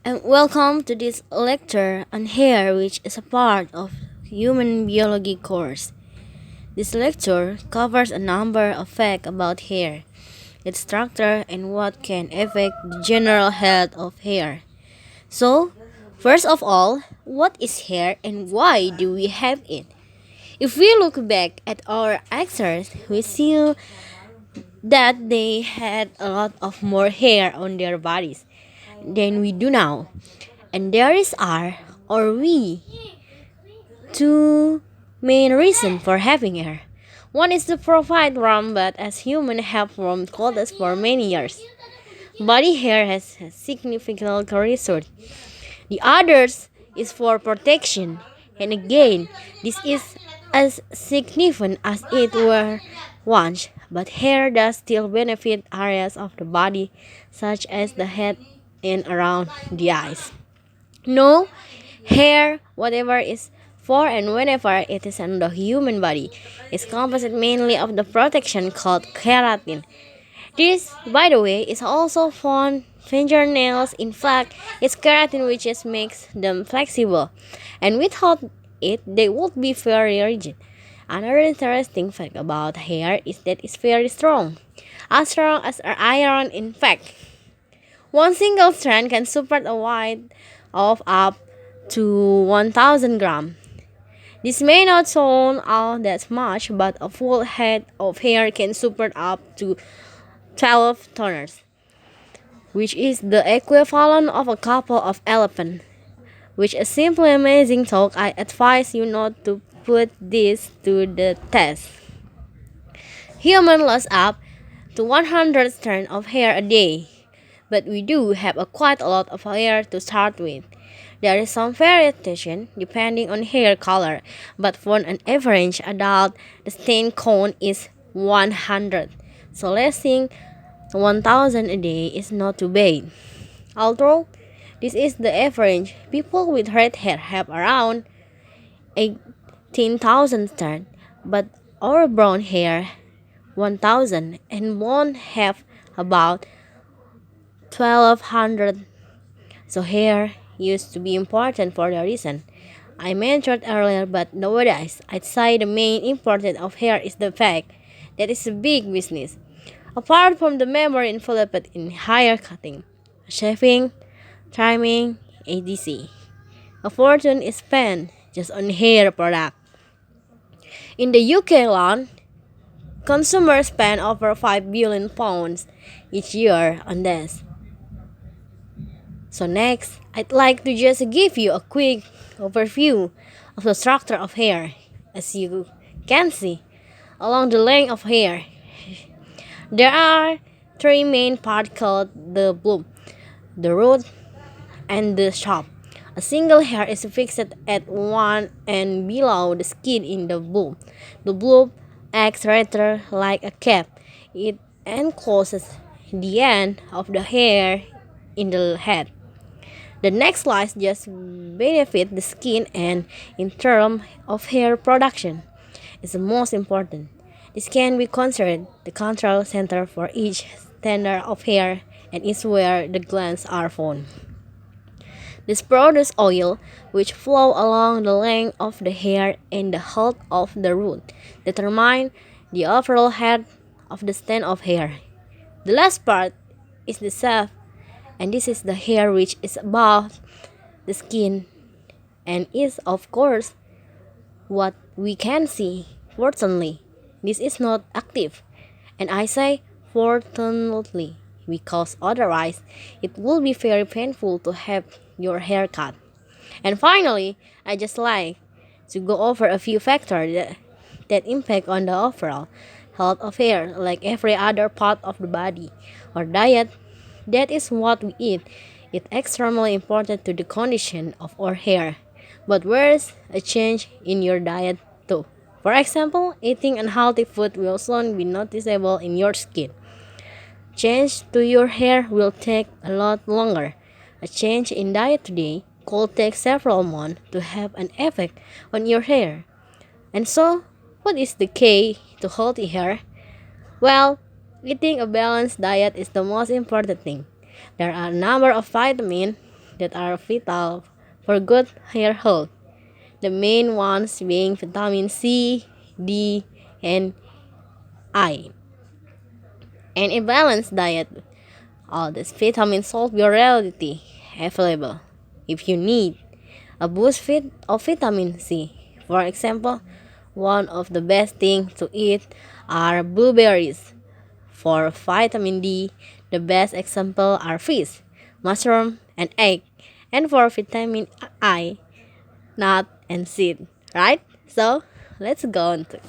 and welcome to this lecture on hair, which is a part of human biology course. This lecture covers a number of facts about hair, its structure, and what can affect the general health of hair. So, first of all, what is hair and why do we have it? If we look back at our ancestors, we see that they had a lot of more hair on their bodies than we do now. And there is are or we two main reasons for having hair. One is to provide warmth, but as humans have warmed clothes for many years, body hair has a significant resource. The others is for protection, and again, this is as significant as it were once, but hair does still benefit areas of the body such as the head and around the eyes. No, hair, whatever is for and whenever it is on the human body, is composed mainly of the protection called keratin. This, by the way, is also found fingernails. In fact, it's keratin which is makes them flexible, and without it, they would be very rigid. Another interesting fact about hair is that it's very strong as iron. In fact, one single strand can support a weight of up to 1000 grams. This may not sound all that much, but a full head of hair can support up to 12 tonners, which is the equivalent of a couple of elephants. Which is simply amazing talk. I advise you not to put this to the test. Humans lose up to 100 strands of hair a day, but we do have quite a lot of hair to start with. There is some variation depending on hair color, but for an average adult, the stain count is 100. So losing 1000 a day is not too bad. Although this is the average, people with red hair have around 18,000 strands, but our brown hair 1000 and blonde have about 1200. So hair used to be important for the reason I mentioned earlier, but nowadays I'd say the main importance of hair is the fact that it's a big business. Apart from the memory enveloped in hair cutting, shaving, trimming, etc. A fortune is spent just on hair product. In the UK alone, consumers spend over 5 billion pounds each year on this. So next, I'd like to just give you a quick overview of the structure of hair. As you can see, along the length of hair, there are three main parts called the bulb, the root, and the shaft. A single hair is fixed at one end below the skin in the bulb. The bulb acts rather like a cap. It encloses the end of the hair in the head. The next slice just benefit the skin and in terms of hair production is the most important. This can be considered the control center for each standard of hair and is where the glands are found. This produces oil which flow along the length of the hair and the height of the root, determine the overall head of the stand of hair. The last part is the shaft, and this is the hair which is above the skin and is of course what we can see. Fortunately, this is not active, and I say fortunately because otherwise it would be very painful to have your hair cut. And finally, I just like to go over a few factors that impact on the overall health of hair, like every other part of the body or diet. That is what we eat. It's extremely important to the condition of our hair. But where's a change in your diet too? For example, eating unhealthy food will soon be noticeable in your skin. Change to your hair will take a lot longer. A change in diet today could take several months to have an effect on your hair. And so, what is the key to healthy hair? Well, eating a balanced diet is the most important thing. There are a number of vitamins, that are vital for good hair health. The main ones being vitamin C, D, and I. And a balanced diet. All these vitamins will be readily available if you need a boost of vitamin C. For example, one of the best things to eat are blueberries. For vitamin D, the best example are fish, mushroom, and egg. And for vitamin I, nut and seed. Right? So let's go on to